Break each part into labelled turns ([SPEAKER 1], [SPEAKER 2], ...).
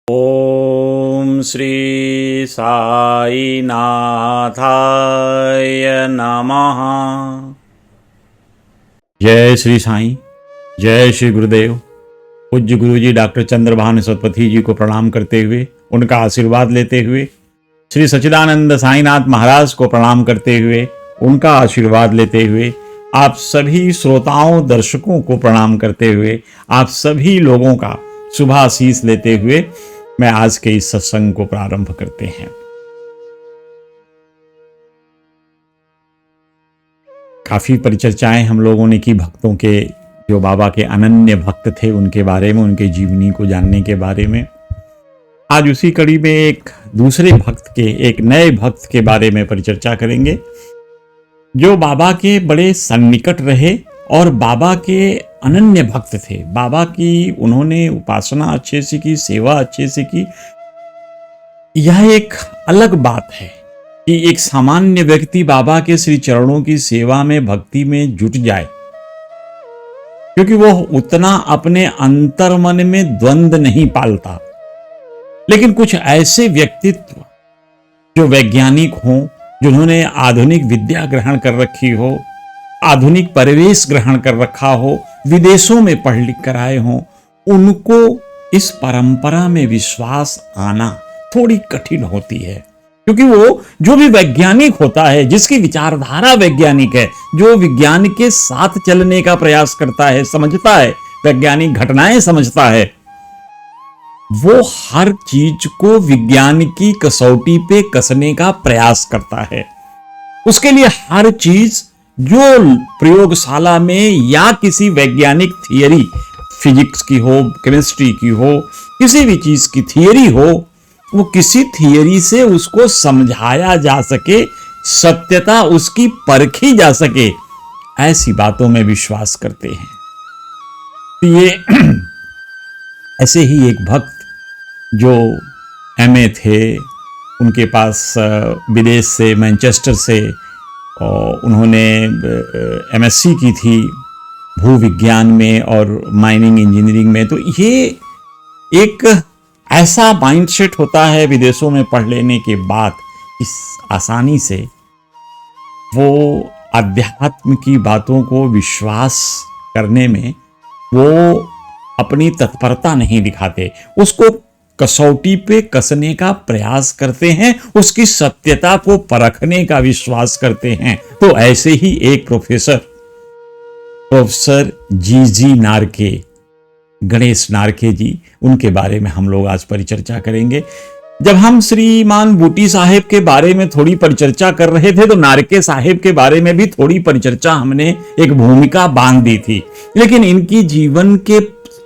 [SPEAKER 1] ओम श्री साई नाथाय नमः। जय श्री साईं, जय श्री गुरुदेव। पूज्य गुरुजी डॉक्टर चंद्रभान सतपथी जी को प्रणाम करते हुए, उनका आशीर्वाद लेते हुए, श्री सच्चिदानंद साईनाथ महाराज को प्रणाम करते हुए, उनका आशीर्वाद लेते हुए, आप सभी श्रोताओं दर्शकों को प्रणाम करते हुए, आप सभी लोगों का शुभ आशीष लेते हुए मैं आज के इस सत्संग को प्रारंभ करते हैं। काफी परिचर्चाएं हम लोगों ने की भक्तों के, जो बाबा के अनन्य भक्त थे उनके बारे में, उनके जीवनी को जानने के बारे में। आज उसी कड़ी में एक दूसरे भक्त के, एक नए भक्त के बारे में परिचर्चा करेंगे, जो बाबा के बड़े सन्निकट रहे और बाबा के अनन्य भक्त थे। बाबा की उन्होंने उपासना अच्छे से की, सेवा अच्छे से की। यह एक अलग बात है कि एक सामान्य व्यक्ति बाबा के श्री चरणों की सेवा में, भक्ति में जुट जाए, क्योंकि वह उतना अपने अंतर्मन में द्वंद्व नहीं पालता। लेकिन कुछ ऐसे व्यक्तित्व जो वैज्ञानिक हों, जिन्होंने आधुनिक विद्या ग्रहण कर रखी हो, आधुनिक परिवेश ग्रहण कर रखा हो, विदेशों में पढ़ लिख कर आए हों, उनको इस परंपरा में विश्वास आना थोड़ी कठिन होती है। क्योंकि वो जो भी वैज्ञानिक होता है, जिसकी विचारधारा वैज्ञानिक है, जो विज्ञान के साथ चलने का प्रयास करता है, समझता है, वैज्ञानिक घटनाएं समझता है, वो हर चीज को विज्ञान की कसौटी पे कसने का प्रयास करता है। उसके लिए हर चीज जो प्रयोगशाला में या किसी वैज्ञानिक थियरी, फिजिक्स की हो, केमिस्ट्री की हो, किसी भी चीज की थियरी हो, वो किसी थियरी से उसको समझाया जा सके, सत्यता उसकी परखी जा सके, ऐसी बातों में विश्वास करते हैं। तो ये ऐसे ही एक भक्त जो एमए थे, उनके पास विदेश से, मैनचेस्टर से, और उन्होंने एमएससी की थी भू विज्ञान में और माइनिंग इंजीनियरिंग में। तो ये एक ऐसा माइंडसेट होता है विदेशों में पढ़ लेने के बाद, इस आसानी से वो अध्यात्म की बातों को विश्वास करने में वो अपनी तत्परता नहीं दिखाते, उसको कसौटी पे कसने का प्रयास करते हैं, उसकी सत्यता को परखने का विश्वास करते हैं। तो ऐसे ही एक प्रोफेसर जी नारके, गणेश नारके जी, उनके बारे में हम लोग आज परिचर्चा करेंगे। जब हम श्रीमान बूटी साहेब के बारे में थोड़ी परिचर्चा कर रहे थे, तो नारके साहेब के बारे में भी थोड़ी परिचर्चा हमने एक भूमिका बांध दी थी। लेकिन इनकी जीवन के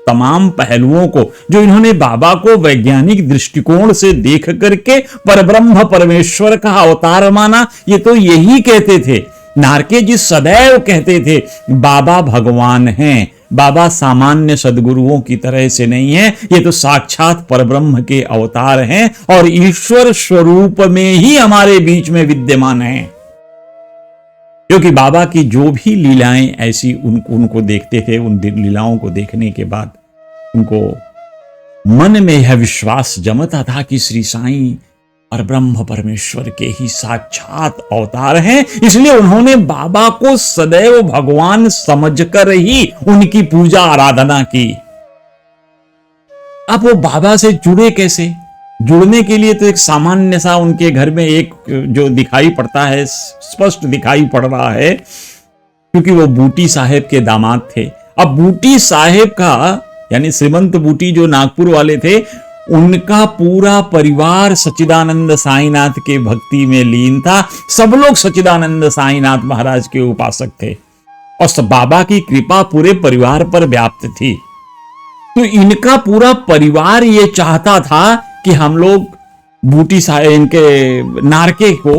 [SPEAKER 1] तमाम पहलुओं को, जो इन्होंने बाबा को वैज्ञानिक दृष्टिकोण से देख करके परब्रह्म परमेश्वर का अवतार माना, ये तो यही कहते थे। नारके जी सदैव कहते थे, बाबा भगवान हैं, बाबा सामान्य सदगुरुओं की तरह से नहीं है, ये तो साक्षात परब्रह्म के अवतार हैं और ईश्वर स्वरूप में ही हमारे बीच में विद्यमान हैं। क्योंकि बाबा की जो भी लीलाएं ऐसी उनको देखते थे, उन लीलाओं को देखने के बाद उनको मन में यह विश्वास जमता था कि श्री साईं परब्रह्म परमेश्वर के ही साक्षात अवतार हैं। इसलिए उन्होंने बाबा को सदैव भगवान समझकर ही उनकी पूजा आराधना की। अब वो बाबा से जुड़े कैसे? जुड़ने के लिए तो एक सामान्य सा उनके घर में एक जो दिखाई पड़ता है, स्पष्ट दिखाई पड़ रहा है, क्योंकि वो बूटी साहेब के दामाद थे। अब बूटी साहेब का, यानी श्रीमंत बूटी जो नागपुर वाले थे, उनका पूरा परिवार सच्चिदानंद साईनाथ के भक्ति में लीन था। सब लोग सच्चिदानंद साईनाथ महाराज के उपासक थे और सब बाबा की कृपा पूरे परिवार पर व्याप्त थी। तो इनका पूरा परिवार ये चाहता था कि हम लोग बूटी साहेब, इनके नारके को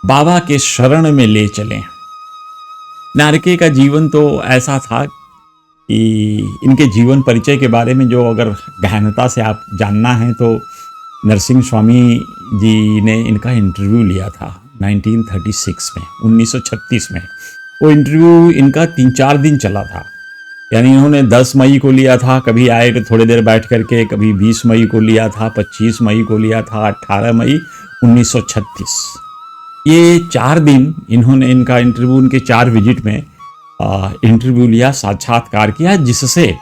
[SPEAKER 1] बाबा के शरण में ले चलें। नारके का जीवन तो ऐसा था कि इनके जीवन परिचय के बारे में जो अगर गहनता से आप जानना है, तो नरसिंह स्वामी जी ने इनका इंटरव्यू लिया था 1936 में, 1936 में। वो इंटरव्यू इनका 3-4 दिन चला था। यानी इन्होंने 10 मई को लिया था, कभी आए तो थोड़ी देर बैठ करके, कभी 20 मई को लिया था, 25 मई को लिया था, 18 मई 1936। ये 4 दिन इन्होंने इनका इंटरव्यू, उनके 4 विजिट में इंटरव्यू लिया, साक्षात्कार किया, जिससे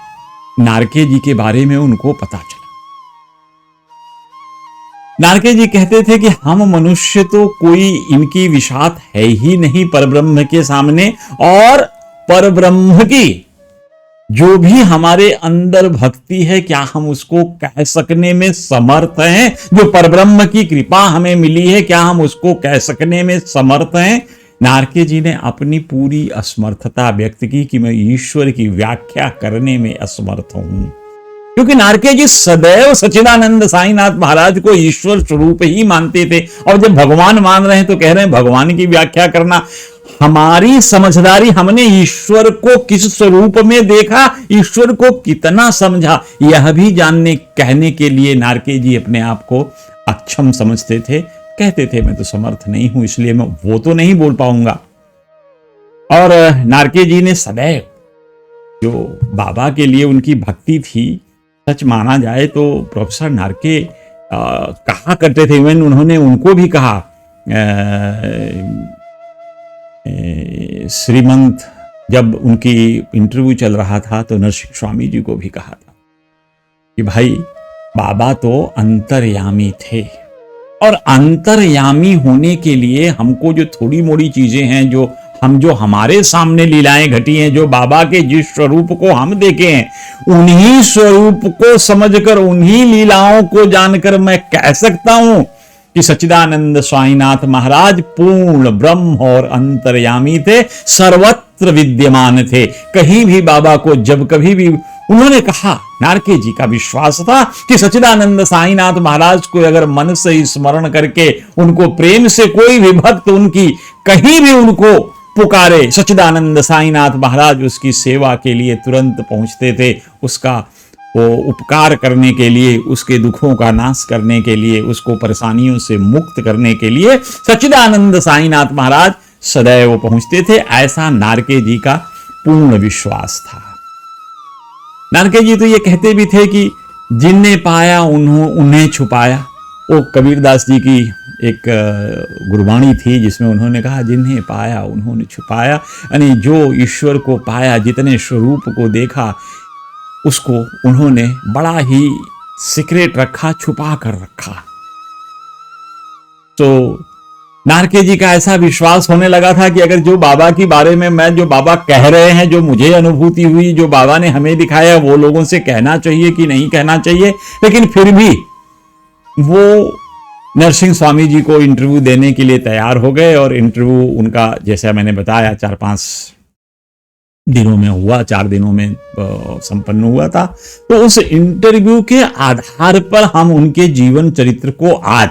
[SPEAKER 1] नारके जी के बारे में उनको पता चला। नारके जी कहते थे कि हम मनुष्य तो कोई इनकी विशात है ही नहीं परब्रह्म के सामने, और परब्रह्म की जो भी हमारे अंदर भक्ति है, क्या हम उसको कह सकने में समर्थ हैं? जो परब्रह्म की कृपा हमें मिली है, क्या हम उसको कह सकने में समर्थ हैं? नारके जी ने अपनी पूरी असमर्थता व्यक्त की कि मैं ईश्वर की व्याख्या करने में असमर्थ हूं, क्योंकि नारके जी सदैव सच्चिदानंद साईनाथ महाराज को ईश्वर स्वरूप ही मानते थे, और जब भगवान मान रहे हैं तो कह रहे हैं भगवान की व्याख्या करना। हमारी समझदारी, हमने ईश्वर को किस स्वरूप में देखा, ईश्वर को कितना समझा, यह भी जानने कहने के लिए नारके जी अपने आप को अक्षम समझते थे। कहते थे मैं तो समर्थ नहीं हूं, इसलिए मैं वो तो नहीं बोल पाऊंगा। और नारके जी ने सदैव जो बाबा के लिए उनकी भक्ति थी, सच माना जाए तो प्रोफेसर नारके कहा करते थे, इवन उन्होंने उनको भी कहा, श्रीमंत जब उनकी इंटरव्यू चल रहा था तो नरसिंह स्वामी जी को भी कहा था कि भाई बाबा तो अंतर्यामी थे, और अंतर्यामी होने के लिए हमको जो थोड़ी मोड़ी चीजें हैं, जो हमारे सामने लीलाएं घटी हैं, जो बाबा के जिस स्वरूप को हम देखे हैं, उन्हीं स्वरूप को समझकर, उन्हीं लीलाओं को जानकर मैं कह सकता हूं कि सच्चिदानंद स्वामीनाथ महाराज पूर्ण ब्रह्म और अंतर्यामी थे, सर्वत्र विद्यमान थे। कहीं भी बाबा को जब कभी भी उन्होंने कहा, नारके जी का विश्वास था कि सच्चिदानंद साईनाथ महाराज को अगर मन से स्मरण करके, उनको प्रेम से कोई भी भक्त उनकी कहीं भी उनको पुकारे, सच्चिदानंद साईनाथ महाराज उसकी सेवा के लिए तुरंत पहुंचते थे, उसका वो उपकार करने के लिए, उसके दुखों का नाश करने के लिए, उसको परेशानियों से मुक्त करने के लिए सच्चिदानंद साईनाथ महाराज सदैव पहुंचते थे। ऐसा नारके जी का पूर्ण विश्वास था। नारके जी तो ये कहते भी थे कि जिनने पाया उन्हें छुपाया। वो कबीरदास जी की एक गुरबाणी थी जिसमें उन्होंने कहा, जिन्हें पाया उन्होंने छुपाया, यानी जो ईश्वर को पाया, जितने स्वरूप को देखा, उसको उन्होंने बड़ा ही सीक्रेट रखा, छुपा कर रखा। तो नारके जी का ऐसा विश्वास होने लगा था कि अगर जो बाबा के बारे में मैं, जो बाबा कह रहे हैं, जो मुझे अनुभूति हुई, जो बाबा ने हमें दिखाया, वो लोगों से कहना चाहिए कि नहीं कहना चाहिए। लेकिन फिर भी वो नरसिंह स्वामी जी को इंटरव्यू देने के लिए तैयार हो गए, और इंटरव्यू उनका जैसा मैंने बताया 4-5 दिनों में हुआ, 4 दिनों में संपन्न हुआ था। तो उस इंटरव्यू के आधार पर हम उनके जीवन चरित्र को आज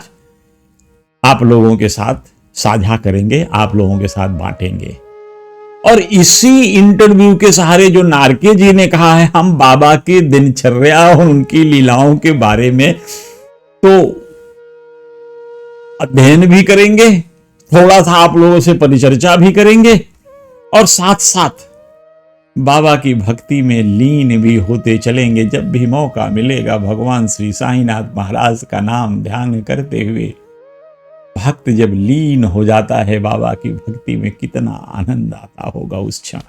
[SPEAKER 1] आप लोगों के साथ साझा करेंगे, आप लोगों के साथ बांटेंगे। और इसी इंटरव्यू के सहारे जो नारके जी ने कहा है, हम बाबा की दिनचर्या और उनकी लीलाओं के बारे में तो अध्ययन भी करेंगे, थोड़ा सा आप लोगों से परिचर्चा भी करेंगे, और साथ साथ बाबा की भक्ति में लीन भी होते चलेंगे। जब भी मौका मिलेगा, भगवान श्री साईनाथ महाराज का नाम ध्यान करते हुए भक्त जब लीन हो जाता है बाबा की भक्ति में, कितना आनंद आता होगा उस क्षण।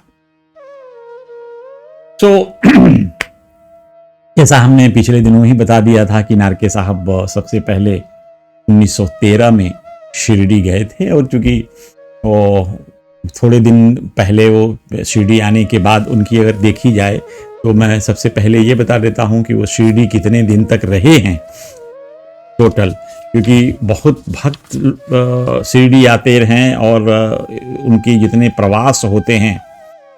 [SPEAKER 1] तो जैसा हमने पिछले दिनों ही बता दिया था कि नारके साहब सबसे पहले 1913 में शिरडी गए थे, और चूंकि वो थोड़े दिन पहले वो शिरडी आने के बाद उनकी अगर देखी जाए तो मैं सबसे पहले ये बता देता हूं कि वो शिरडी कितने दिन तक रहे हैं टोटल, क्योंकि बहुत भक्त शिरडी आते हैं, और उनकी जितने प्रवास होते हैं,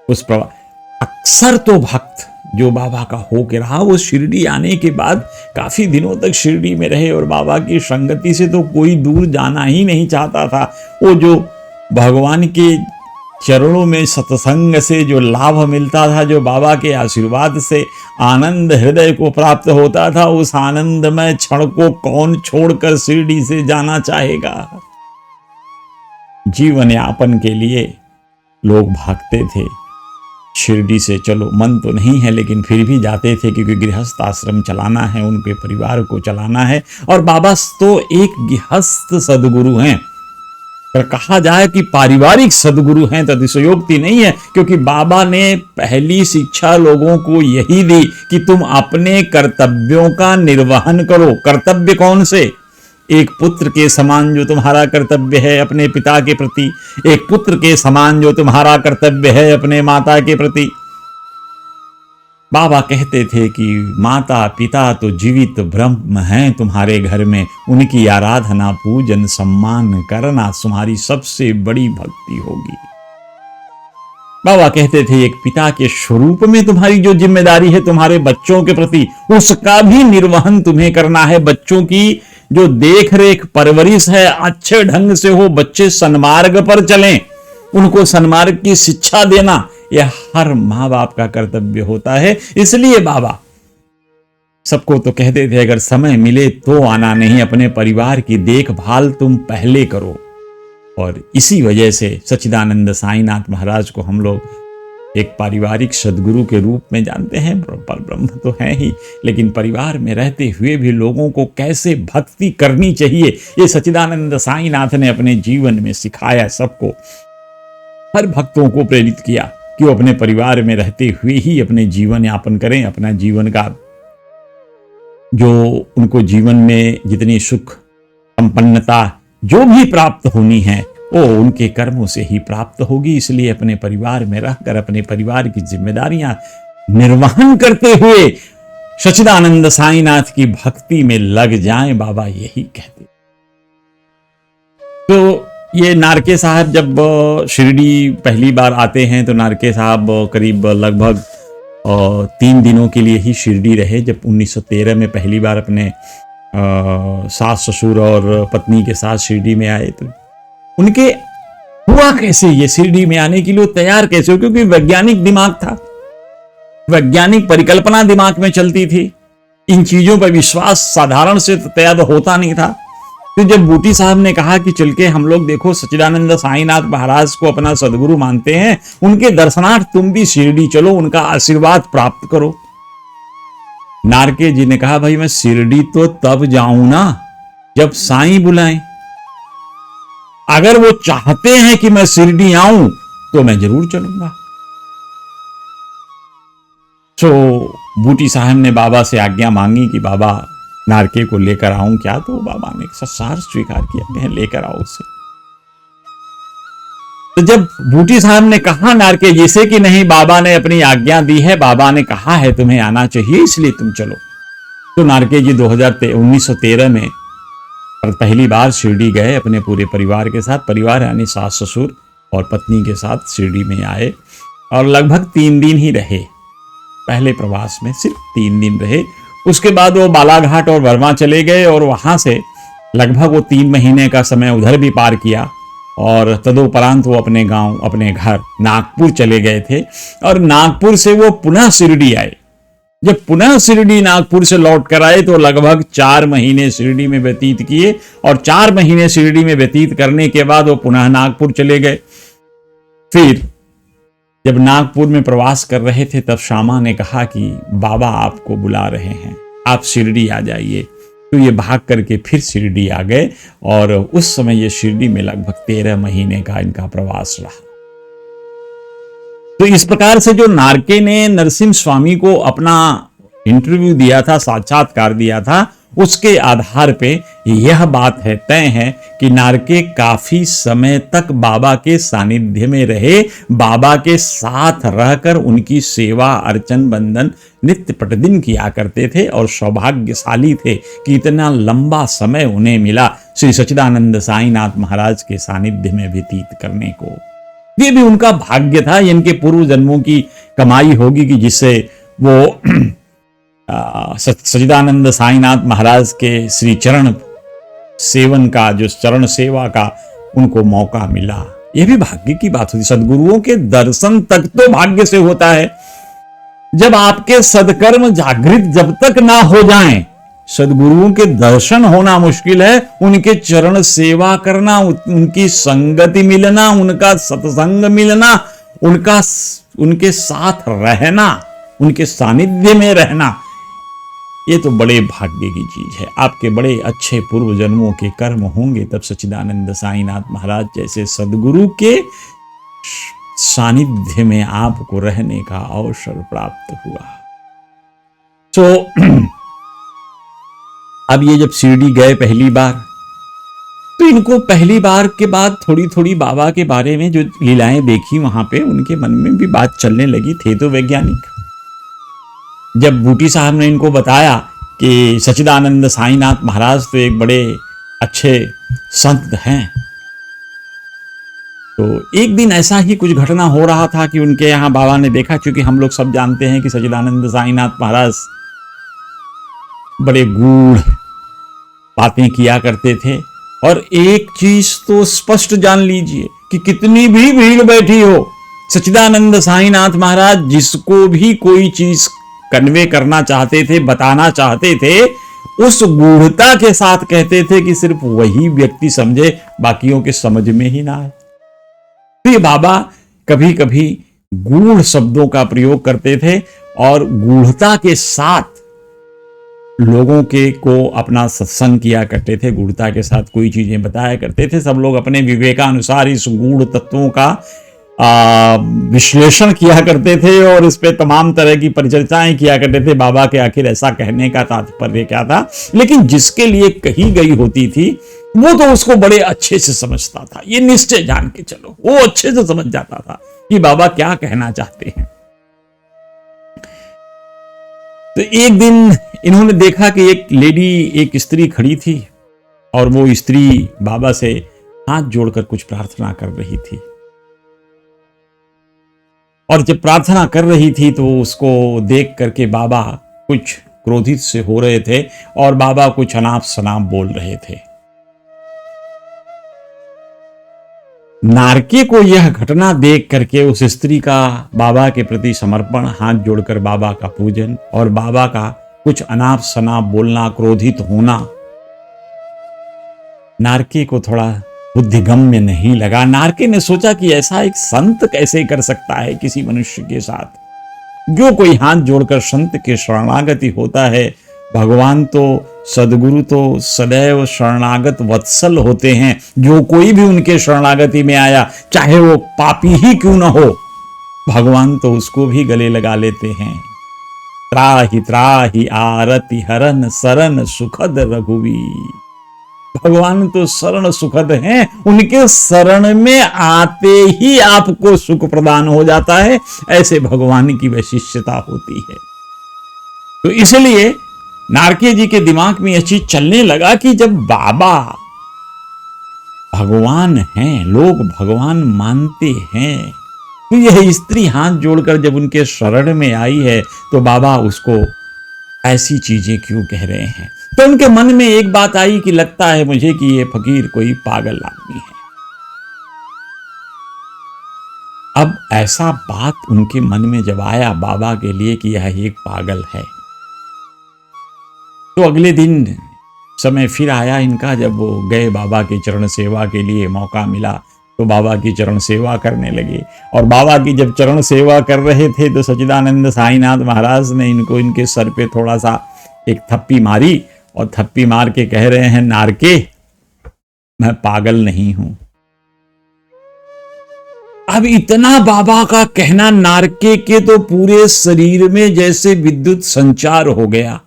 [SPEAKER 1] उस अक्सर तो भक्त जो बाबा का हो के रहा, वो शिरडी आने के बाद काफी दिनों तक शिरडी में रहे, और बाबा की संगति से तो कोई दूर जाना ही नहीं चाहता था। वो जो भगवान के चरणों में सत्संग से जो लाभ मिलता था, जो बाबा के आशीर्वाद से आनंद हृदय को प्राप्त होता था, उस आनंदमय क्षण को कौन छोड़कर शिरडी से जाना चाहेगा। जीवन यापन के लिए लोग भागते थे, शिरडी से चलो, मन तो नहीं है लेकिन फिर भी जाते थे क्योंकि गृहस्थ आश्रम चलाना है, उनके परिवार को चलाना है। और बाबा तो एक गृहस्थ सदगुरु हैं, अगर कहा जाए कि पारिवारिक सदगुरु हैं तो अतिशयोक्ति नहीं है, क्योंकि बाबा ने पहली शिक्षा लोगों को यही दी कि तुम अपने कर्तव्यों का निर्वहन करो। कर्तव्य कौन से? एक पुत्र के समान जो तुम्हारा कर्तव्य है अपने पिता के प्रति, एक पुत्र के समान जो तुम्हारा कर्तव्य है अपने माता के प्रति। बाबा कहते थे कि माता पिता तो जीवित ब्रह्म हैं तुम्हारे घर में, उनकी आराधना पूजन सम्मान करना तुम्हारी सबसे बड़ी भक्ति होगी। बाबा कहते थे एक पिता के स्वरूप में तुम्हारी जो जिम्मेदारी है तुम्हारे बच्चों के प्रति, उसका भी निर्वहन तुम्हें करना है। बच्चों की जो देख रेख परवरिश है अच्छे ढंग से हो, बच्चे सन्मार्ग पर चलें, उनको सन्मार्ग की शिक्षा देना, यह हर माँ बाप का कर्तव्य होता है। इसलिए बाबा सबको तो कहते थे अगर समय मिले तो आना, नहीं अपने परिवार की देखभाल तुम पहले करो। और इसी वजह से सच्चिदानंद साईनाथ महाराज को हम लोग एक पारिवारिक सदगुरु के रूप में जानते हैं। पर ब्रह्म तो है ही, लेकिन परिवार में रहते हुए भी लोगों को कैसे भक्ति करनी चाहिए ये सच्चिदानंद साईनाथ ने अपने जीवन में सिखाया। सबको, हर भक्तों को प्रेरित किया कि वो अपने परिवार में रहते हुए ही अपने जीवन यापन करें। अपना जीवन का जो उनको जीवन में जितनी सुख संपन्नता जो भी प्राप्त होनी है वो उनके कर्मों से ही प्राप्त होगी। इसलिए अपने परिवार में रहकर अपने परिवार की जिम्मेदारियां निर्वहन करते हुए सच्चिदानंद साईनाथ की भक्ति में लग जाएं, बाबा यही कहते। तो ये नारके साहब जब शिरडी पहली बार आते हैं तो नारके साहब करीब लगभग 3 दिनों के लिए ही शिरडी रहे। जब 1913 में पहली बार अपने सास ससुर और पत्नी के साथ शिरडी में आए तो उनके हुआ कैसे, ये शिरडी में आने के लिए तैयार कैसे हो? क्योंकि वैज्ञानिक दिमाग था, वैज्ञानिक परिकल्पना दिमाग में चलती थी, इन चीजों पर विश्वास साधारण से तैयार होता नहीं था। तो जब बूटी साहब ने कहा कि चल के हम लोग देखो सच्चिदानंद साईनाथ महाराज को अपना सदगुरु मानते हैं, उनके दर्शनार्थ तुम भी शिरडी चलो, उनका आशीर्वाद प्राप्त करो। नारके जी ने कहा भाई मैं शिरडी तो तब जाऊं ना जब साईं बुलाएं। अगर वो चाहते हैं कि मैं शिरडी आऊं तो मैं जरूर चलूंगा। तो बूटी साहब ने बाबा से आज्ञा मांगी कि बाबा नारके को लेकर आऊं क्या? तो बाबा ने सत्सार स्वीकार किया, कहें लेकर आओ उसे। तो जब बूटी साहब ने कहा नारके जी से कि नहीं बाबा ने अपनी आज्ञा दी है, बाबा ने कहा है तुम्हें आना चाहिए इसलिए तुम चलो, तो नारके जी 1913 में पहली बार शिरडी गए अपने पूरे परिवार के साथ। परिवार यानी सास ससुर और पत्नी के साथ शिरडी में आए और लगभग 3 दिन ही रहे। पहले प्रवास में सिर्फ 3 दिन रहे। उसके बाद वो बालाघाट और बर्मा चले गए और वहां से लगभग वो 3 महीने का समय उधर भी पार किया और तदुपरांत वो अपने गांव अपने घर नागपुर चले गए थे और नागपुर से वो पुनः शिरडी आए। जब पुनः शिरडी नागपुर से लौट कर आए तो लगभग 4 महीने शिरडी में व्यतीत किए और 4 महीने शिरडी में व्यतीत करने के बाद वो पुनः नागपुर चले गए। फिर जब नागपुर में प्रवास कर रहे थे तब श्यामा ने कहा कि बाबा आपको बुला रहे हैं, आप शिरडी आ जाइए। तो ये भाग करके फिर शिरडी आ गए और उस समय ये शिरडी में लगभग 13 महीने का इनका प्रवास रहा। तो इस प्रकार से जो नारके ने नरसिम्हा स्वामी को अपना इंटरव्यू दिया था, साक्षात्कार दिया था, उसके आधार पे यह बात है तय है कि नारके काफी समय तक बाबा के सानिध्य में रहे, बाबा के साथ रहकर उनकी सेवा अर्चन बंदन नित्य प्रतिदिन किया करते थे और सौभाग्यशाली थे कि इतना लंबा समय उन्हें मिला श्री सच्चिदानंद साईनाथ महाराज के सानिध्य में व्यतीत करने को। ये भी उनका भाग्य था, इनके पूर्व जन्मों की कमाई होगी कि जिससे वो सच्चिदानंद साईनाथ महाराज के श्री चरण सेवन का, जो चरण सेवा का उनको मौका मिला। यह भी भाग्य की बात होती। सदगुरुओं के दर्शन तक तो भाग्य से होता है। जब आपके सदकर्म जागृत जब तक ना हो जाएं, सदगुरुओं के दर्शन होना मुश्किल है। उनके चरण सेवा करना, उनकी संगति मिलना, उनका सत्संग मिलना, उनका उनके साथ रहना, उनके सानिध्य में रहना, ये तो बड़े भाग्य की चीज है। आपके बड़े अच्छे पूर्व जन्मों के कर्म होंगे, तब सच्चिदानंद साईनाथ महाराज जैसे सदगुरु के सानिध्य में आपको रहने का अवसर प्राप्त हुआ। तो अब ये जब शिरडी गए पहली बार, तो इनको पहली बार के बाद थोड़ी थोड़ी बाबा के बारे में जो लीलाएं देखी वहां पे, उनके मन में भी बात चलने लगी। थे तो वैज्ञानिक। जब बूटी साहब ने इनको बताया कि सच्चिदानंद साईनाथ महाराज तो एक बड़े अच्छे संत हैं, तो एक दिन ऐसा ही कुछ घटना हो रहा था कि उनके यहाँ बाबा ने देखा, क्योंकि हम लोग सब जानते हैं कि सच्चिदानंद साईनाथ महाराज बड़े गूढ़ बातें किया करते थे। और एक चीज तो स्पष्ट जान लीजिए कि कितनी भी भीड़ बैठी हो, सच्चिदानंद साईनाथ महाराज जिसको भी कोई चीज कन्वे करना चाहते थे, बताना चाहते थे, उस गूढ़ता के साथ कहते थे कि सिर्फ वही व्यक्ति समझे, बाकियों के समझ में ही ना आए। तो ये बाबा कभी कभी गूढ़ शब्दों का प्रयोग करते थे और गूढ़ता के साथ लोगों के को अपना सत्संग किया करते थे, गूढ़ता के साथ कोई चीजें बताया करते थे। सब लोग अपने विवेकानुसार इस गूढ़ तत्वों का विश्लेषण किया करते थे और इस पे तमाम तरह की परिचर्चाएं किया करते थे, बाबा के आखिर ऐसा कहने का तात्पर्य क्या था। लेकिन जिसके लिए कही गई होती थी वो तो उसको बड़े अच्छे से समझता था, ये निश्चय जान के चलो, वो अच्छे से समझ जाता था कि बाबा क्या कहना चाहते हैं। तो एक दिन इन्होंने देखा कि एक लेडी, एक स्त्री खड़ी थी और वो स्त्री बाबा से हाथ जोड़कर कुछ प्रार्थना कर रही थी। और जब प्रार्थना कर रही थी तो उसको देख करके बाबा कुछ क्रोधित से हो रहे थे और बाबा कुछ अनाप शनाप बोल रहे थे। नारके को यह घटना देख करके उस स्त्री का बाबा के प्रति समर्पण, हाथ जोड़कर बाबा का पूजन और बाबा का कुछ अनाप शनाप बोलना, क्रोधित होना, नारके को थोड़ा बुद्धिगम्य नहीं लगा। नारके ने सोचा कि ऐसा एक संत कैसे कर सकता है किसी मनुष्य के साथ। जो कोई हाथ जोड़कर संत के शरणागति होता है, भगवान तो, सदगुरु तो सदैव शरणागत वत्सल होते हैं। जो कोई भी उनके शरणागति में आया, चाहे वो पापी ही क्यों न हो, भगवान तो उसको भी गले लगा लेते हैं। त्राहि त्राहि आरति हरन सरन सुखद रघुवीर। भगवान तो शरण सुखद हैं, उनके शरण में आते ही आपको सुख प्रदान हो जाता है। ऐसे भगवान की वैशिष्टता होती है। तो इसलिए नारके जी के दिमाग में यह चीज चलने लगा कि जब बाबा भगवान हैं, लोग भगवान मानते हैं, तो यह स्त्री हाथ जोड़कर जब उनके शरण में आई है तो बाबा उसको ऐसी चीजें क्यों कह रहे हैं। तो उनके मन में एक बात आई कि लगता है मुझे कि ये फकीर कोई पागल आदमी है। अब ऐसा बात उनके मन में जब आया बाबा के लिए कि यह एक पागल है, तो अगले दिन समय फिर आया इनका, जब वो गए बाबा की चरण सेवा के लिए, मौका मिला तो बाबा की चरण सेवा करने लगे। और बाबा की जब चरण सेवा कर रहे थे तो सच्चिदानंद साईनाथ महाराज ने इनको इनके सर पे थोड़ा सा एक थप्पी मारी और थप्पी मार के कह रहे हैं, नारके मैं पागल नहीं हूं। अब इतना बाबा का कहना नारके के तो पूरे शरीर में जैसे विद्युत संचार हो गया,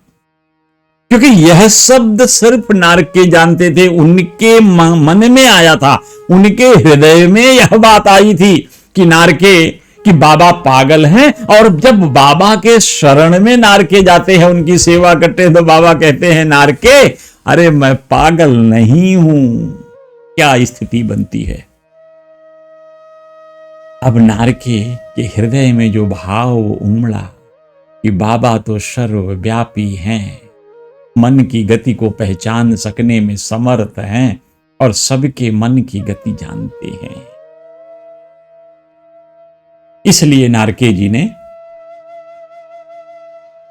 [SPEAKER 1] क्योंकि यह शब्द सिर्फ नारके जानते थे। उनके मन में आया था, उनके हृदय में यह बात आई थी कि नारके, कि बाबा पागल हैं। और जब बाबा के शरण में नारके जाते हैं, उनकी सेवा करते हैं, तो बाबा कहते हैं, नारके अरे मैं पागल नहीं हूं। क्या स्थिति बनती है। अब नारके के हृदय में जो भाव उमड़ा कि बाबा तो सर्वव्यापी हैं, मन की गति को पहचान सकने में समर्थ हैं और सबके मन की गति जानते हैं। इसलिए नारके जी ने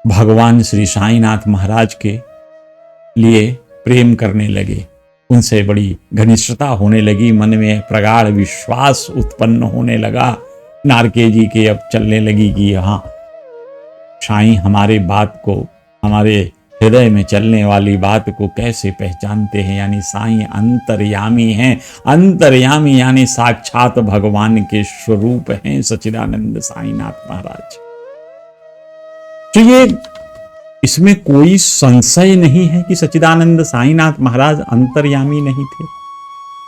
[SPEAKER 1] भगवान श्री साईनाथ महाराज के लिए प्रेम करने लगे, उनसे बड़ी घनिष्ठता होने लगी, मन में प्रगाढ़ विश्वास उत्पन्न होने लगा नारके जी के अब चलने लगी कि हाँ, साईं हमारे बात को, हमारे हृदय में चलने वाली बात को कैसे पहचानते हैं, यानी साईं अंतर्यामी हैं। अंतर्यामी यानी साक्षात भगवान के स्वरूप हैं सच्चिदानंद साईनाथ महाराज। तो ये इसमें कोई संशय नहीं है कि सच्चिदानंद साईनाथ महाराज अंतर्यामी नहीं थे,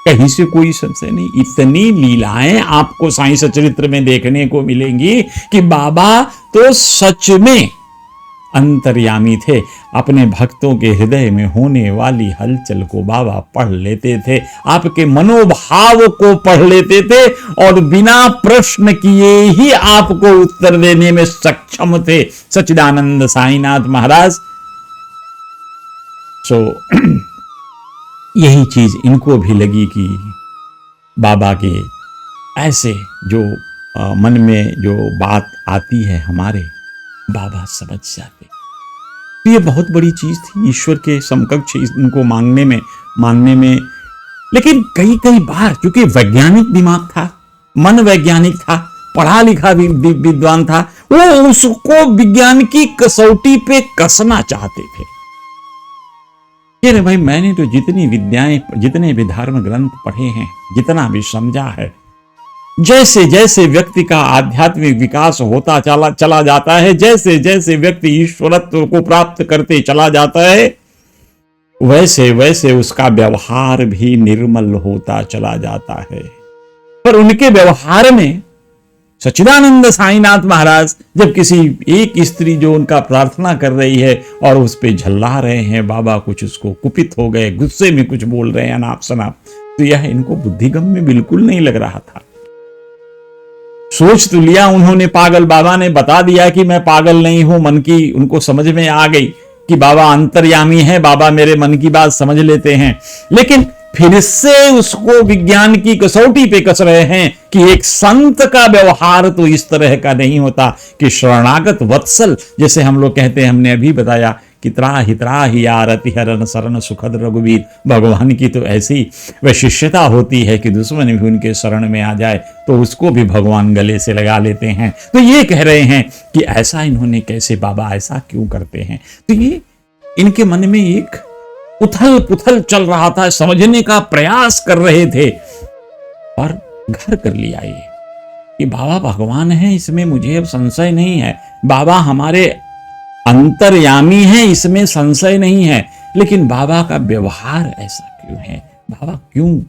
[SPEAKER 1] कहीं से कोई संशय नहीं। इतनी लीलाएं आपको साईं सचरित्र में देखने को मिलेंगी कि बाबा तो सच में अंतर्यामी थे। अपने भक्तों के हृदय में होने वाली हलचल को बाबा पढ़ लेते थे, आपके मनोभाव को पढ़ लेते थे और बिना प्रश्न किए ही आपको उत्तर देने में सक्षम थे सच्चिदानंद साईनाथ महाराज। सो यही चीज इनको भी लगी कि बाबा के ऐसे जो मन में जो बात आती है हमारे, बाबा समझ जाते। तो ये बहुत बड़ी चीज थी, ईश्वर के समकक्ष इनको मांगने में। लेकिन कई कई बार क्योंकि वैज्ञानिक दिमाग था, मन वैज्ञानिक था, पढ़ा लिखा विद्वान था, वो उसको विज्ञान की कसौटी पे कसना चाहते थे। अरे भाई, मैंने तो जितनी विद्याएं, जितने भी धर्म ग्रंथ पढ़े हैं, जितना भी समझा है, जैसे जैसे व्यक्ति का आध्यात्मिक विकास होता चला जाता है, जैसे जैसे व्यक्ति ईश्वरत्व को प्राप्त करते चला जाता है, वैसे वैसे उसका व्यवहार भी निर्मल होता चला जाता है। पर उनके व्यवहार में सच्चिदानंद साईनाथ महाराज जब किसी एक स्त्री जो उनका प्रार्थना कर रही है और उस पे झल्ला रहे हैं, बाबा कुछ उसको कुपित हो गए, गुस्से में कुछ बोल रहे हैं अनाप शनाप, तो यह इनको बुद्धिगम में बिल्कुल नहीं लग रहा था। सोच तो लिया उन्होंने, पागल बाबा ने बता दिया कि मैं पागल नहीं हूं, मन की उनको समझ में आ गई कि बाबा अंतर्यामी है, बाबा मेरे मन की बात समझ लेते हैं। लेकिन फिर से उसको विज्ञान की कसौटी पे कस रहे हैं कि एक संत का व्यवहार तो इस तरह का नहीं होता कि शरणागत वत्सल, जैसे हम लोग कहते हैं, हमने अभी बताया कि त्राहि आरति हरण शरण सुखद रघुवीर, भगवान की तो ऐसी वैशिष्टता होती है कि दुश्मन भी उनके शरण में आ जाए तो उसको भी भगवान गले से लगा लेते हैं। तो ये कह रहे हैं कि ऐसा इन्होंने कैसे, बाबा ऐसा क्यों करते हैं। तो ये इनके मन में एक उथल पुथल चल रहा था, समझने का प्रयास कर रहे थे और घर कर लिया ये कि बाबा भगवान है, इसमें मुझे अब संशय नहीं है, बाबा हमारे अंतर्यामी हैं, इसमें संशय नहीं है। लेकिन बाबा का व्यवहार ऐसा क्यों है, बाबा क्यों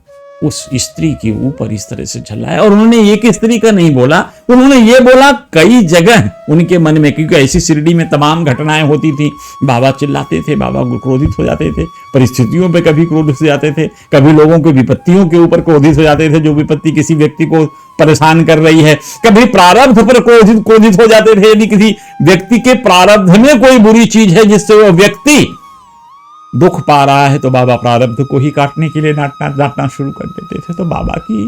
[SPEAKER 1] उस स्त्री के ऊपर इस तरह से झल्लाया। और उन्होंने एक स्त्री का नहीं बोला, उन्होंने ये बोला कई जगह उनके मन में, क्योंकि ऐसी शिरडी में तमाम घटनाएं होती थी, बाबा चिल्लाते थे, बाबा क्रोधित हो जाते थे, परिस्थितियों पे कभी क्रोधित हो जाते थे, कभी लोगों की विपत्तियों के ऊपर क्रोधित हो जाते थे, जो विपत्ति किसी व्यक्ति को परेशान कर रही है, कभी प्रारब्ध पर क्रोधित हो जाते थे। यदि किसी व्यक्ति के प्रारब्ध में कोई बुरी चीज है जिससे वो व्यक्ति दुख पा रहा है, तो बाबा प्रारब्ध को ही काटने के लिए डांटना शुरू कर देते थे। तो बाबा की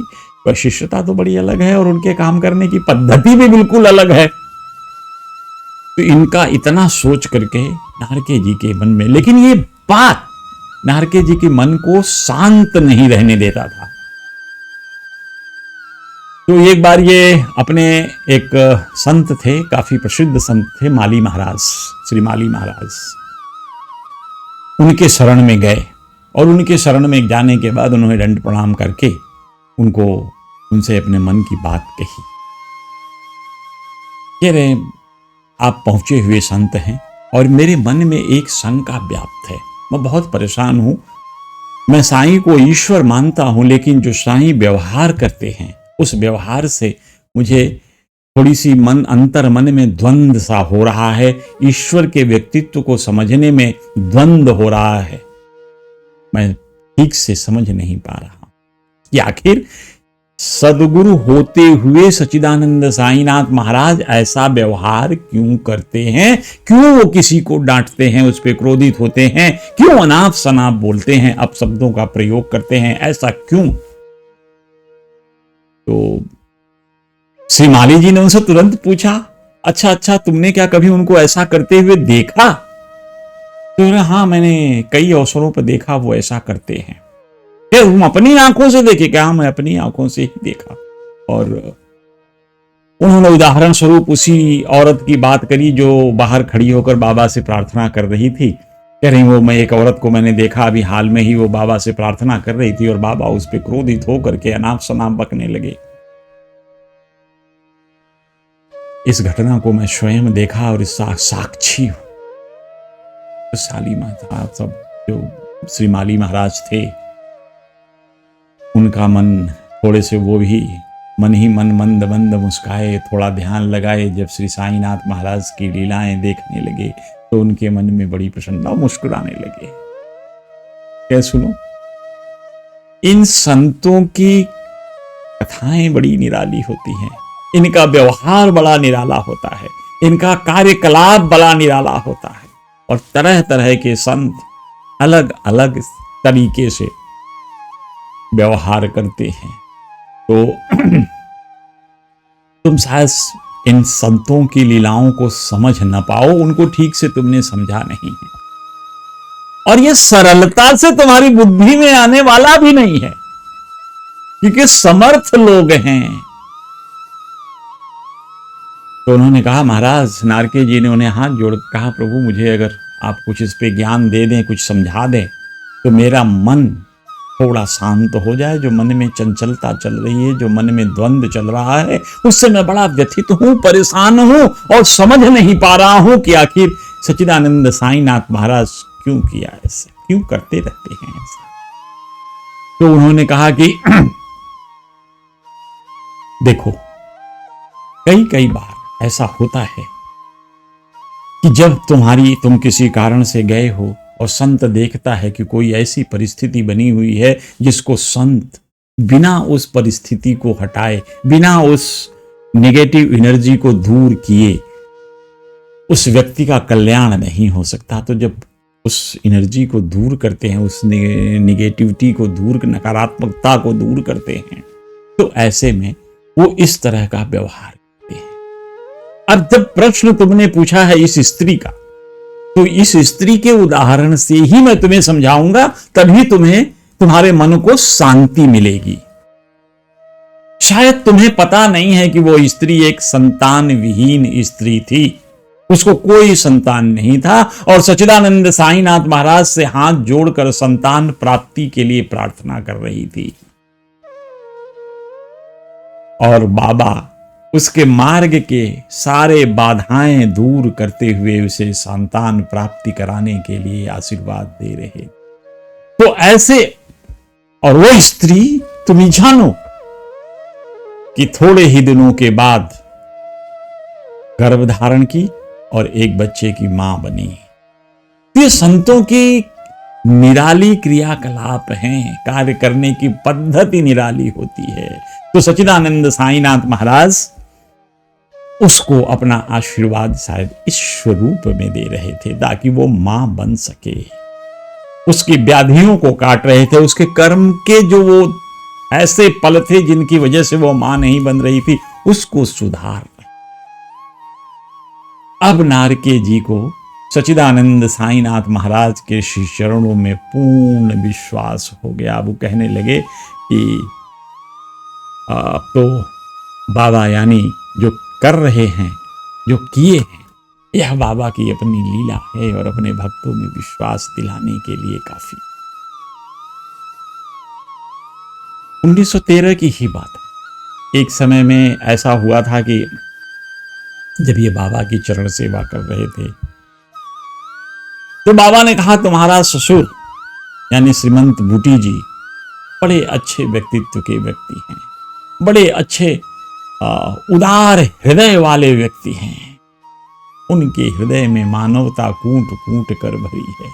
[SPEAKER 1] वैशिष्टता तो बड़ी अलग है और उनके काम करने की पद्धति भी बिल्कुल अलग है। तो इनका इतना सोच करके नारके जी के मन में, लेकिन ये बात नारके जी के मन को शांत नहीं रहने देता था। तो एक बार ये अपने एक संत थे, काफी प्रसिद्ध संत थे, माली महाराज, श्री माली महाराज, उनके शरण में गए और उनके शरण में जाने के बाद उन्होंने दंड प्रणाम करके उनसे अपने मन की बात कही। कह रहे, आप पहुंचे हुए संत हैं और मेरे मन में एक शंका व्याप्त है, मैं बहुत परेशान हूं। मैं साईं को ईश्वर मानता हूं, लेकिन जो साईं व्यवहार करते हैं उस व्यवहार से मुझे थोड़ी सी अंतर मन में द्वंद्व सा हो रहा है, ईश्वर के व्यक्तित्व को समझने में द्वंद्व हो रहा है। मैं ठीक से समझ नहीं पा रहा कि आखिर सदगुरु होते हुए सच्चिदानंद साईनाथ महाराज ऐसा व्यवहार क्यों करते हैं, क्यों वो किसी को डांटते हैं, उस पर क्रोधित होते हैं, क्यों अनाप शनाप बोलते हैं, अपशब्दों का प्रयोग करते हैं, ऐसा क्यों। तो श्री माली जी ने उनसे तुरंत पूछा, अच्छा तुमने क्या कभी उनको ऐसा करते हुए देखा। तो हाँ, मैंने कई अवसरों पर देखा वो ऐसा करते हैं। फिर हम अपनी आंखों से देखे, क्या मैं अपनी आंखों से ही देखा। और उन्होंने उदाहरण स्वरूप उसी औरत की बात करी जो बाहर खड़ी होकर बाबा से प्रार्थना कर रही थी। कह रही वो मैं एक औरत को मैंने देखा अभी हाल में ही, वो बाबा से प्रार्थना कर रही थी और बाबा उस पर क्रोधित होकर के अनाप शनाप बकने लगे। इस घटना को मैं स्वयं देखा और इसका साक्षी हूं। तो साली माता सब जो श्री माली महाराज थे, उनका मन थोड़े से वो भी मन ही मन मंद मंद मुस्काए, थोड़ा ध्यान लगाए। जब श्री साईनाथ महाराज की लीलाएं देखने लगे तो उनके मन में बड़ी प्रसन्नता, मुस्कुराने लगे। क्या सुनो, इन संतों की कथाएं बड़ी निराली होती हैं, इनका व्यवहार बड़ा निराला होता है, इनका कार्यकलाप बड़ा निराला होता है और तरह तरह के संत अलग अलग तरीके से व्यवहार करते हैं। तो तुम शायद इन संतों की लीलाओं को समझ न पाओ, उनको ठीक से तुमने समझा नहीं है और ये सरलता से तुम्हारी बुद्धि में आने वाला भी नहीं है, क्योंकि समर्थ लोग हैं। तो उन्होंने कहा, महाराज नारके जी ने उन्हें हाथ जोड़ कहा, प्रभु मुझे अगर आप कुछ इस पे ज्ञान दे दें, कुछ समझा दें तो मेरा मन थोड़ा शांत हो जाए। जो मन में चंचलता चल रही है, जो मन में द्वंद्व चल रहा है, उससे मैं बड़ा व्यथित हूं, परेशान हूं और समझ नहीं पा रहा हूं कि आखिर सच्चिदानंद साईनाथ महाराज क्यों किया ऐसे, क्यों करते रहते हैं ऐसा। तो उन्होंने कहा कि देखो, कई बार ऐसा होता है कि जब तुम किसी कारण से गए हो और संत देखता है कि कोई ऐसी परिस्थिति बनी हुई है जिसको संत बिना उस परिस्थिति को हटाए, बिना उस नेगेटिव एनर्जी को दूर किए उस व्यक्ति का कल्याण नहीं हो सकता। तो जब उस एनर्जी को दूर करते हैं, उस नेगेटिविटी को दूर, नकारात्मकता को दूर करते हैं, तो ऐसे में वो इस तरह का व्यवहार करते हैं। अब जब प्रश्न तुमने पूछा है इस स्त्री का, तो इस स्त्री के उदाहरण से ही मैं तुम्हें समझाऊंगा, तभी तुम्हारे मन को शांति मिलेगी। शायद तुम्हें पता नहीं है कि वो स्त्री एक संतान विहीन स्त्री थी, उसको कोई संतान नहीं था और सच्चिदानंद साईनाथ महाराज से हाथ जोड़कर संतान प्राप्ति के लिए प्रार्थना कर रही थी। और बाबा उसके मार्ग के सारे बाधाएं दूर करते हुए उसे संतान प्राप्ति कराने के लिए आशीर्वाद दे रहे। तो ऐसे, और वो स्त्री तुम जानो कि थोड़े ही दिनों के बाद गर्भ धारण की और एक बच्चे की मां बनी। ये संतों की निराली क्रियाकलाप हैं, कार्य करने की पद्धति निराली होती है। तो सच्चिदानंद साईनाथ महाराज उसको अपना आशीर्वाद शायद इस स्वरूप में दे रहे थे ताकि वो मां बन सके। उसकी व्याधियों को काट रहे थे, उसके कर्म के जो वो ऐसे पल थे जिनकी वजह से वो मां नहीं बन रही थी, उसको सुधार रहे। अब नारके जी को सच्चिदानंद साईनाथ महाराज के श्री चरणों में पूर्ण विश्वास हो गया। अब वो कहने लगे कि तो बाबा यानी जो कर रहे हैं, जो किए हैं, यह बाबा की अपनी लीला है और अपने भक्तों में विश्वास दिलाने के लिए काफी। 1913 की ही बात है। एक समय में ऐसा हुआ था कि जब ये बाबा की चरण सेवा कर रहे थे तो बाबा ने कहा, तुम्हारा ससुर यानी श्रीमंत बूटी जी बड़े अच्छे व्यक्तित्व के व्यक्ति हैं, बड़े अच्छे उदार हृदय वाले व्यक्ति हैं। उनके हृदय में मानवता कूट कूट कर भरी है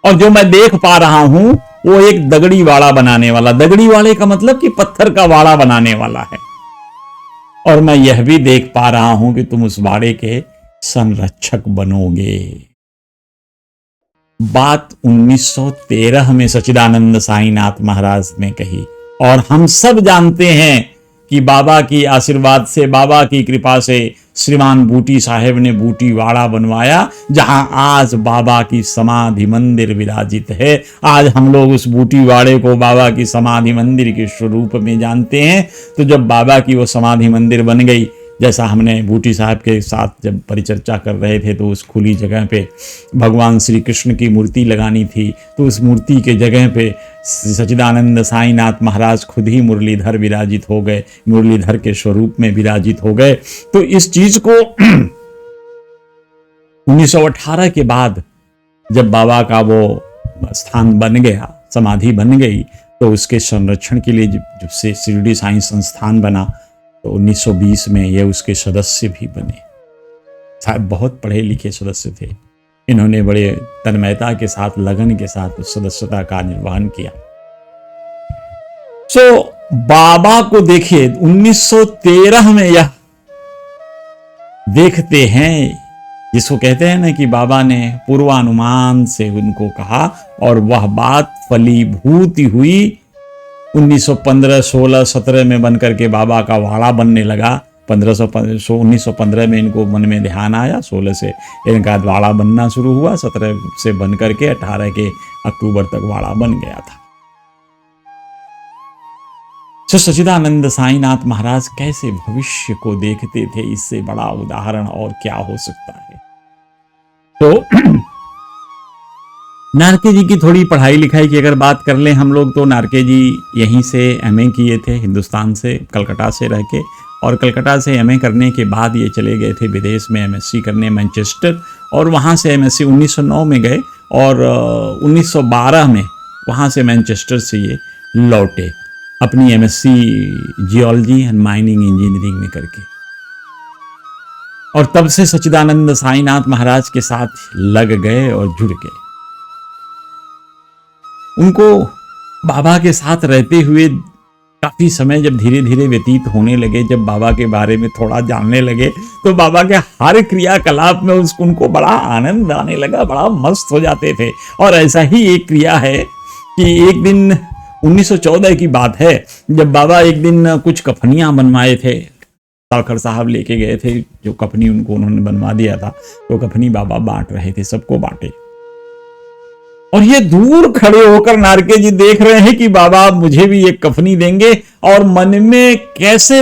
[SPEAKER 1] और जो मैं देख पा रहा हूं वो एक दगड़ी वाड़ा बनाने वाला, दगड़ी वाड़े का मतलब कि पत्थर का वाड़ा बनाने वाला है। और मैं यह भी देख पा रहा हूं कि तुम उस वाड़े के संरक्षक बनोगे। बात 1913 में सच्चिदानंद साईनाथ महाराज ने कही और हम सब जानते हैं कि बाबा की आशीर्वाद से, बाबा की कृपा से श्रीमान बूटी साहेब ने बूटीवाड़ा बनवाया, जहां आज बाबा की समाधि मंदिर विराजित है। आज हम लोग उस बूटीवाड़े को बाबा की समाधि मंदिर के स्वरूप में जानते हैं। तो जब बाबा की वो समाधि मंदिर बन गई, जैसा हमने बूटी साहब के साथ जब परिचर्चा कर रहे थे, तो उस खुली जगह पे भगवान श्री कृष्ण की मूर्ति लगानी थी, तो उस मूर्ति के जगह पे सच्चिदानंद साईनाथ महाराज खुद ही मुरलीधर विराजित हो गए, मुरलीधर के स्वरूप में विराजित हो गए। तो इस चीज को 1918 के बाद जब बाबा का वो स्थान बन गया, समाधि बन गई, तो उसके संरक्षण के लिए जब से शिरडी साईं संस्थान बना, तो 1920 में ये उसके सदस्य भी बने। साहब बहुत पढ़े लिखे सदस्य थे। इन्होंने बड़े तन्मयता के साथ, लगन के साथ उस सदस्यता का निर्वहन किया। बाबा को देखिए 1913 में यह देखते हैं, जिसको कहते हैं ना कि बाबा ने पूर्वानुमान से उनको कहा और वह बात फलीभूत हुई। 1915, 16, 17 में बन करके बाबा का वाड़ा बनने लगा। 1915 में इनको मन में ध्यान आया, 16 से इनका वाड़ा बनना शुरू हुआ, 17 से बन करके 18 के अक्टूबर तक वाड़ा बन गया था। सच्चिदानंद साईनाथ महाराज कैसे भविष्य को देखते थे, इससे बड़ा उदाहरण और क्या हो सकता है। तो नारके जी की थोड़ी पढ़ाई लिखाई की अगर बात कर लें हम लोग, तो नारके जी यहीं से एमए किए थे, हिंदुस्तान से, कलकत्ता से रह के, और कलकत्ता से एमए करने के बाद ये चले गए थे विदेश में एमएससी करने मैनचेस्टर, और वहाँ से एमएससी 1909 में गए और 1912 में वहाँ से मैनचेस्टर से ये लौटे अपनी MSc geology and mining engineering में करके। और तब से सच्चिदानंद साईनाथ महाराज के साथ लग गए और जुड़ गए। उनको बाबा के साथ रहते हुए काफी समय जब धीरे धीरे व्यतीत होने लगे, जब बाबा के बारे में थोड़ा जानने लगे, तो बाबा के हर क्रियाकलाप में उनको बड़ा आनंद आने लगा, बड़ा मस्त हो जाते थे। और ऐसा ही एक क्रिया है कि एक दिन 1914 की बात है, जब बाबा एक दिन कुछ कफनियां बनवाए थे, तालखर साहब लेके गए थे, जो कफनी उन्होंने बनवा दिया था, तो कफनी बाबा बांट रहे थे, सबको बांटे। और ये दूर खड़े होकर नारके जी देख रहे हैं कि बाबा मुझे भी एक कफनी देंगे, और मन में कैसे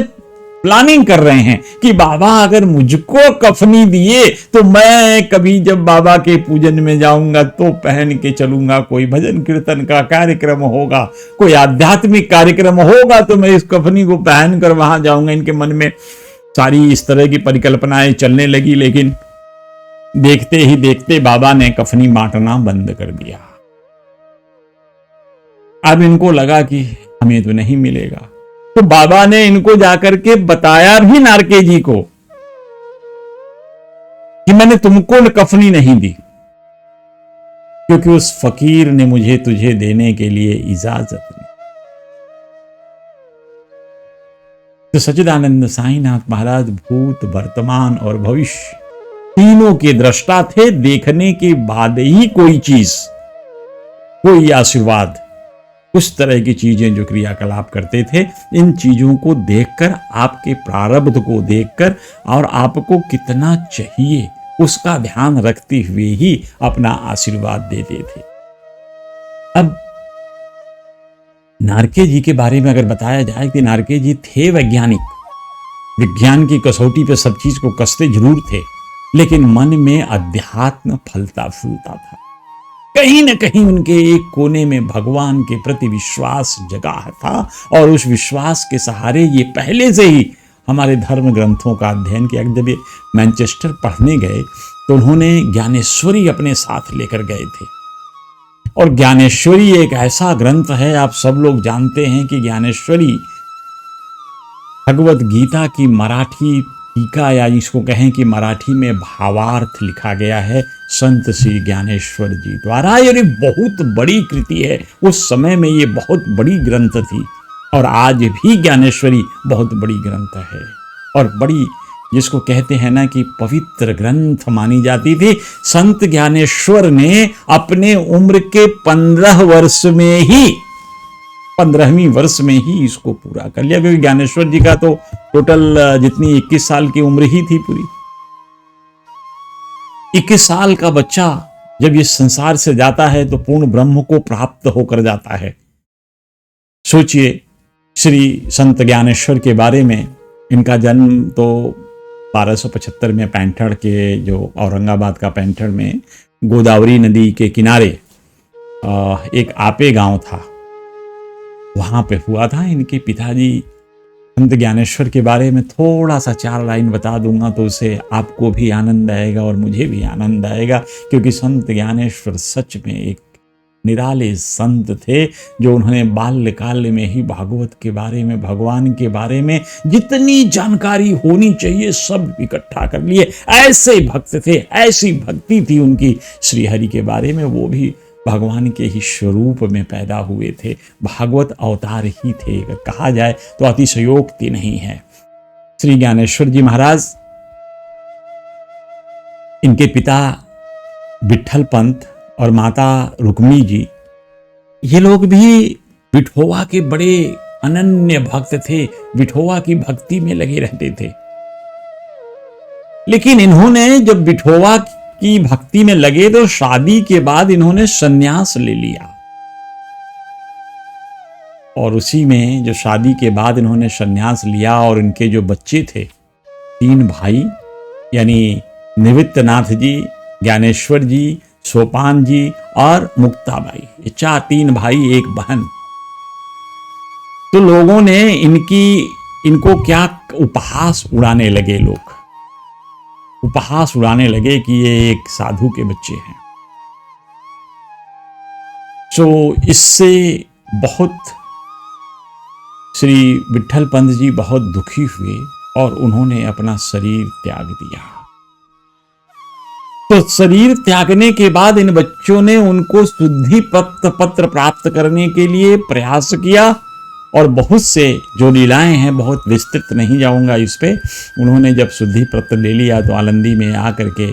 [SPEAKER 1] प्लानिंग कर रहे हैं कि बाबा अगर मुझको कफनी दिए तो मैं कभी जब बाबा के पूजन में जाऊंगा तो पहन के चलूंगा, कोई भजन कीर्तन का कार्यक्रम होगा, कोई आध्यात्मिक कार्यक्रम होगा, तो मैं इस कफनी को पहन कर वहां जाऊंगा। इनके मन में सारी इस तरह की परिकल्पनाएं चलने लगी, लेकिन देखते ही देखते बाबा ने कफनी बांटना बंद कर दिया। अब इनको लगा कि हमें तो नहीं मिलेगा, तो बाबा ने इनको जाकर के बताया भी नारके जी को कि मैंने तुमको कफनी नहीं दी, क्योंकि उस फकीर ने मुझे तुझे देने के लिए इजाजत नहीं। तो सच्चिदानंद साईनाथ महाराज भूत, वर्तमान और भविष्य तीनों के दृष्टा थे। देखने के बाद ही कोई चीज, कोई आशीर्वाद, उस तरह की चीजें जो क्रियाकलाप करते थे, इन चीजों को देखकर, आपके प्रारब्ध को देखकर और आपको कितना चाहिए उसका ध्यान रखते हुए ही अपना आशीर्वाद देते थे। अब नारके जी के बारे में अगर बताया जाए कि नारके जी थे वैज्ञानिक, विज्ञान की कसौटी पे सब चीज को कसते जरूर थे, लेकिन मन में अध्यात्म फलता फूलता था। कहीं न कहीं उनके एक कोने में भगवान के प्रति विश्वास जगा था, और उस विश्वास के सहारे ये पहले से ही हमारे धर्म ग्रंथों का अध्ययन किया। जब ये मैनचेस्टर पढ़ने गए तो उन्होंने ज्ञानेश्वरी अपने साथ लेकर गए थे, और ज्ञानेश्वरी एक ऐसा ग्रंथ है, आप सब लोग जानते हैं कि ज्ञानेश्वरी भगवत गीता की मराठी टीका, या इसको कहें कि मराठी में भावार्थ लिखा गया है संत श्री ज्ञानेश्वर जी द्वारा। ये बहुत बड़ी कृति है, उस समय में ये बहुत बड़ी ग्रंथ थी, और आज भी ज्ञानेश्वरी बहुत बड़ी ग्रंथ है, और बड़ी जिसको कहते हैं ना कि पवित्र ग्रंथ मानी जाती थी। संत ज्ञानेश्वर ने अपने उम्र के 15 वर्ष में ही 15वीं वर्ष में ही इसको पूरा कर लिया, क्योंकि ज्ञानेश्वर जी का तो टोटल जितनी 21 साल की उम्र ही थी पूरी। 21 साल का बच्चा जब इस संसार से जाता है तो पूर्ण ब्रह्म को प्राप्त होकर जाता है। सोचिए, श्री संत ज्ञानेश्वर के बारे में, इनका जन्म तो 1275 में पैंठड़ के, जो औरंगाबाद का पैंठड़ में गोदावरी नदी के किनारे एक आपे गांव था, वहां पे हुआ था। इनके पिताजी, संत ज्ञानेश्वर के बारे में थोड़ा सा 4 लाइन बता दूंगा तो उसे आपको भी आनंद आएगा और मुझे भी आनंद आएगा, क्योंकि संत ज्ञानेश्वर सच में एक निराले संत थे, जो उन्होंने बाल्यकाल में ही भागवत के बारे में, भगवान के बारे में जितनी जानकारी होनी चाहिए सब इकट्ठा कर लिए। ऐसे भक्त थे, ऐसी भक्ति थी उनकी श्रीहरि के बारे में, वो भी भगवान के ही स्वरूप में पैदा हुए थे, भागवत अवतार ही थे, अगर कहा जाए तो अतिशयोक्ति नहीं है। श्री ज्ञानेश्वर जी महाराज, इनके पिता विट्ठल पंत और माता रुक्मी जी, ये लोग भी विठोवा के बड़े अनन्य भक्त थे, विठोवा की भक्ति में लगे रहते थे। लेकिन इन्होंने जब विठोवा की भक्ति में लगे तो शादी के बाद इन्होंने संन्यास ले लिया, और उसी में जो शादी के बाद इन्होंने संन्यास लिया और इनके जो बच्चे थे, 3 भाई, यानी निवृत्तनाथ जी, ज्ञानेश्वर जी, सोपान जी और मुक्ताबाई, ये 3 भाई 1 बहन। तो लोगों ने इनको क्या उपहास उड़ाने लगे, लोग उपहास उड़ाने लगे कि ये एक साधु के बच्चे हैं। तो इससे बहुत श्री विट्ठल पंत जी बहुत दुखी हुए और उन्होंने अपना शरीर त्याग दिया। तो शरीर त्यागने के बाद इन बच्चों ने उनको शुद्धि पत्र प्राप्त करने के लिए प्रयास किया, और बहुत से जो लीलाएं हैं, बहुत विस्तृत नहीं जाऊंगा इस पे। उन्होंने जब शुद्धि पत्र ले लिया तो आलंदी में आकर के,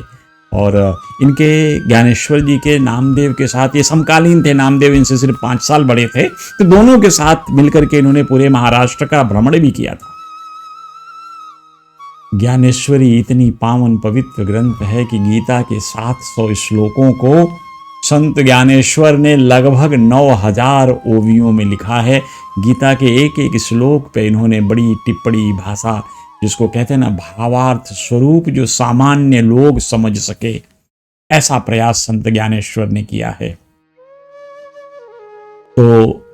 [SPEAKER 1] और इनके ज्ञानेश्वर जी के नामदेव के साथ, ये समकालीन थे, नामदेव इनसे सिर्फ 5 साल बड़े थे, तो दोनों के साथ मिलकर के इन्होंने पूरे महाराष्ट्र का भ्रमण भी किया था। ज्ञानेश्वरी इतनी पावन पवित्र ग्रंथ है कि गीता के 700 श्लोकों को संत ज्ञानेश्वर ने लगभग 9000 ओवियों में लिखा है। गीता के एक एक श्लोक पे इन्होंने बड़ी टिप्पणी भाषा, जिसको कहते हैं ना भावार्थ स्वरूप, जो सामान्य लोग समझ सके, ऐसा प्रयास संत ज्ञानेश्वर ने किया है। तो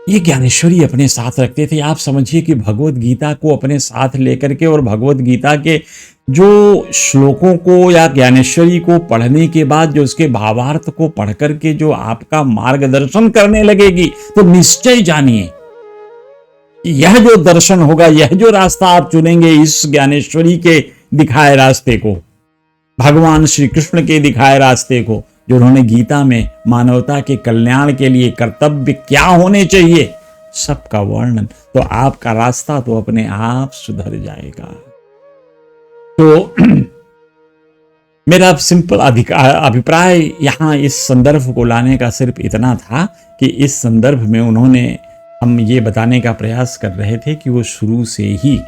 [SPEAKER 1] ये ज्ञानेश्वरी अपने साथ रखते थे। आप समझिए कि भगवत गीता को अपने साथ लेकर के, और भगवत गीता के जो श्लोकों को या ज्ञानेश्वरी को पढ़ने के बाद जो उसके भावार्थ को पढ़ करके जो आपका मार्गदर्शन करने लगेगी, तो निश्चय जानिए यह जो दर्शन होगा, यह जो रास्ता आप चुनेंगे, इस ज्ञानेश्वरी के दिखाए रास्ते को, भगवान श्री कृष्ण के दिखाए रास्ते को, जो उन्होंने गीता में मानवता के कल्याण के लिए कर्तव्य क्या होने चाहिए, सबका वर्णन, तो आपका रास्ता तो अपने आप सुधर जाएगा। तो मेरा सिंपल अभिप्राय यहां इस संदर्भ को लाने का सिर्फ इतना था कि इस संदर्भ में उन्होंने, हम ये बताने का प्रयास कर रहे थे कि वो शुरू से ही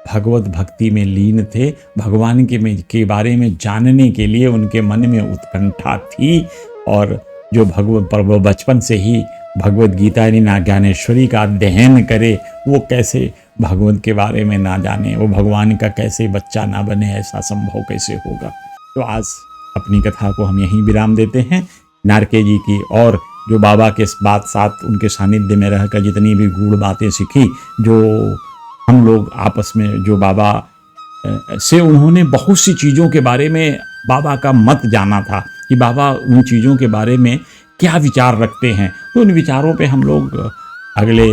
[SPEAKER 1] भगवत भक्ति में लीन थे। भगवान के बारे में जानने के लिए उनके मन में उत्कंठा थी, और जो बचपन से ही भगवत गीता यानी ज्ञानेश्वरी का अध्ययन करे, वो कैसे भगवत के बारे में ना जाने, वो भगवान का कैसे बच्चा ना बने, ऐसा संभव कैसे होगा। तो आज अपनी कथा को हम यहीं विराम देते हैं। नारके जी की और जो बाबा के साथ उनके सानिध्य में रहकर जितनी भी गूढ़ बातें सीखी, जो हम लोग आपस में, जो बाबा से उन्होंने बहुत सी चीज़ों के बारे में बाबा का मत जाना था कि बाबा उन चीज़ों के बारे में क्या विचार रखते हैं, तो उन विचारों पे हम लोग अगले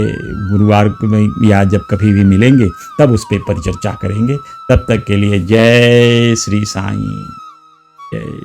[SPEAKER 1] गुरुवार में या जब कभी भी मिलेंगे तब उस पर परिचर्चा करेंगे। तब तक के लिए जय श्री साईं, जय।